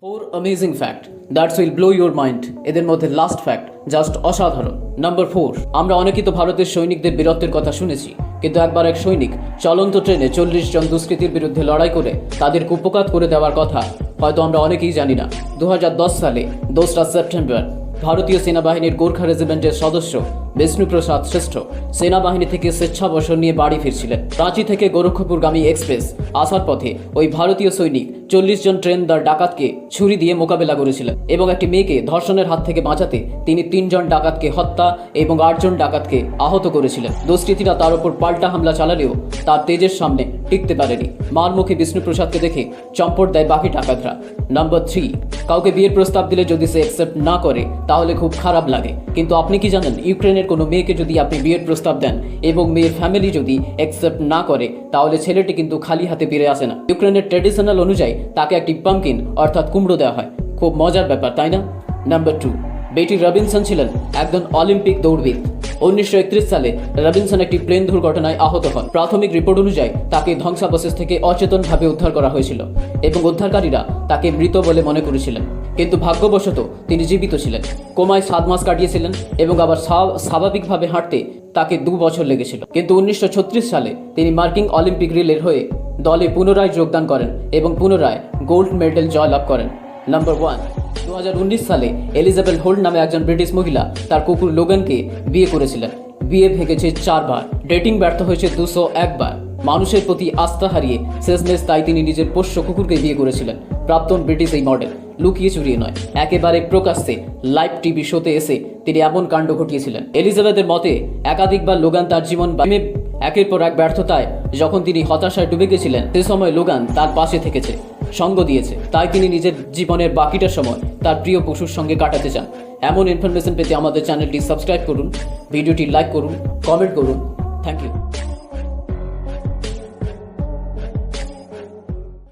4 amazing fact that will blow your mind এদের মধ্যে last fact just অসাধারণ। Number 4, আমরা অনেকেই তো ভারতের সৈনিকদের বীরত্বের কথা শুনেছি, কিন্তু একবার এক সৈনিক চলন্ত ট্রেনে 40 জন দুষ্কৃতীর বিরুদ্ধে লড়াই করে তাদের কুপকাত করে দেওয়ার কথা হয়তো আমরা অনেকেই জানি না। 2010 সালে 2রা সেপ্টেম্বর ভারতীয় সেনাবাহিনীর গোর্খা রেজিমেন্টের সদস্য বিষ্ণুপ্রসাদ শ্রেষ্ঠ সেনাবাহিনী থেকে স্বেচ্ছাবসর নিয়ে বাড়ি ফিরছিলেন। রাঁচি থেকে গোরক্ষপুরগামী এক্সপ্রেস আসার পথে ওই ভারতীয় সৈনিক 40 জন ট্রেনদার ডাকাতকে ছুরি দিয়ে মোকাবেলা করেছিলেন এবং একটি মেয়েকে ধর্ষণের হাত থেকে বাঁচাতে তিনি 3 জন ডাকাতকে হত্যা এবং 8 জন ডাকাতকে আহত করেছিলেন। দুষ্কৃতীরা তার উপর পাল্টা হামলা চালালেও তার তেজের সামনে টিকতে পারেনি। মার মুখে বিষ্ণুপ্রসাদকে দেখে চম্পট দেয় বাকি ডাকাতরা। নাম্বার 3, কাউকে বিয়ের প্রস্তাব দিলে যদি সে অ্যাকসেপ্ট না করে তাহলে খুব খারাপ লাগে, কিন্তু আপনি কি জানেন ইউক্রেনের কোনো মেয়েকে যদি আপনি বিয়ের প্রস্তাব দেন এবং মেয়ের ফ্যামিলি যদি অ্যাকসেপ্ট না করে তাহলে ছেলেটি কিন্তু খালি হাতে ফিরে আসে না। ইউক্রেনের ট্র্যাডিশনাল অনুযায়ী তাকে একটি পাম্পকিন অর্থাৎ কুমড়ো দেওয়া হয়। খুব মজার ব্যাপার, তাই না? নাম্বার 2, বেটি রবিনসন ছিলেন একজন অলিম্পিক দৌড়বিদ। 1931 সালে রবিনসন একটি প্লেন দুর্ঘটনায় আহত হন। প্রাথমিক রিপোর্ট অনুযায়ী তাকে ধ্বংসাবশেষ থেকে অচেতনভাবে উদ্ধার করা হয়েছিল এবং উদ্ধারকারীরা তাকে মৃত বলে মনে করেছিলেন, কিন্তু ভাগ্যবশত তিনি জীবিত ছিলেন। কোমায় 7 মাস কাটিয়েছিলেন এবং আবার স্বাভাবিকভাবে হাঁটতে তাকে 2 বছর লেগেছিল। কিন্তু 1936 সালে তিনি মার্কিন অলিম্পিক রিলের হয়ে দলে পুনরায় যোগদান করেন এবং পুনরায় গোল্ড মেডেল জয়লাভ করেন। নাম্বার 1, 2019 সালে এলিজাবেথ হোল্ট নামে একজন ব্রিটিশ মহিলা তার কুকুর লোগানকে বিয়ে করেছিলেন। বিয়ে ভেঙেছে 4 বার, ডেটিং ব্যর্থ হয়েছে 201 বার। মানুষের প্রতি আস্থা হারিয়ে শেষমেশ তাই তিনি নিজের পোষ্য কুকুরকে বিয়ে করেছিলেন। প্রাক্তন ব্রিটিশ এই মডেল লুকিয়ে চুরিয়ে নয়, একেবারে প্রকাশ্যে লাইভ টিভি শোতে এসে তিনি এমন কাণ্ড ঘটিয়েছিলেন। এলিজাবেথের মতে একাধিকবার লোগান তার জীবন একের পর এক ব্যর্থতায় যখন তিনি হতাশায় ডুবে গেছিলেন সে সময় লোগান তার পাশে থেকেছে, সঙ্গ দিয়েছে। তাই তিনি নিজের জীবনের বাকিটা সময় তার প্রিয় পশুর সঙ্গে কাটাতে চান। এমন ইনফরমেশন পেতে আমাদের চ্যানেলটি সাবস্ক্রাইব করুন, ভিডিওটি লাইক করুন, কমেন্ট করুন। Thank you.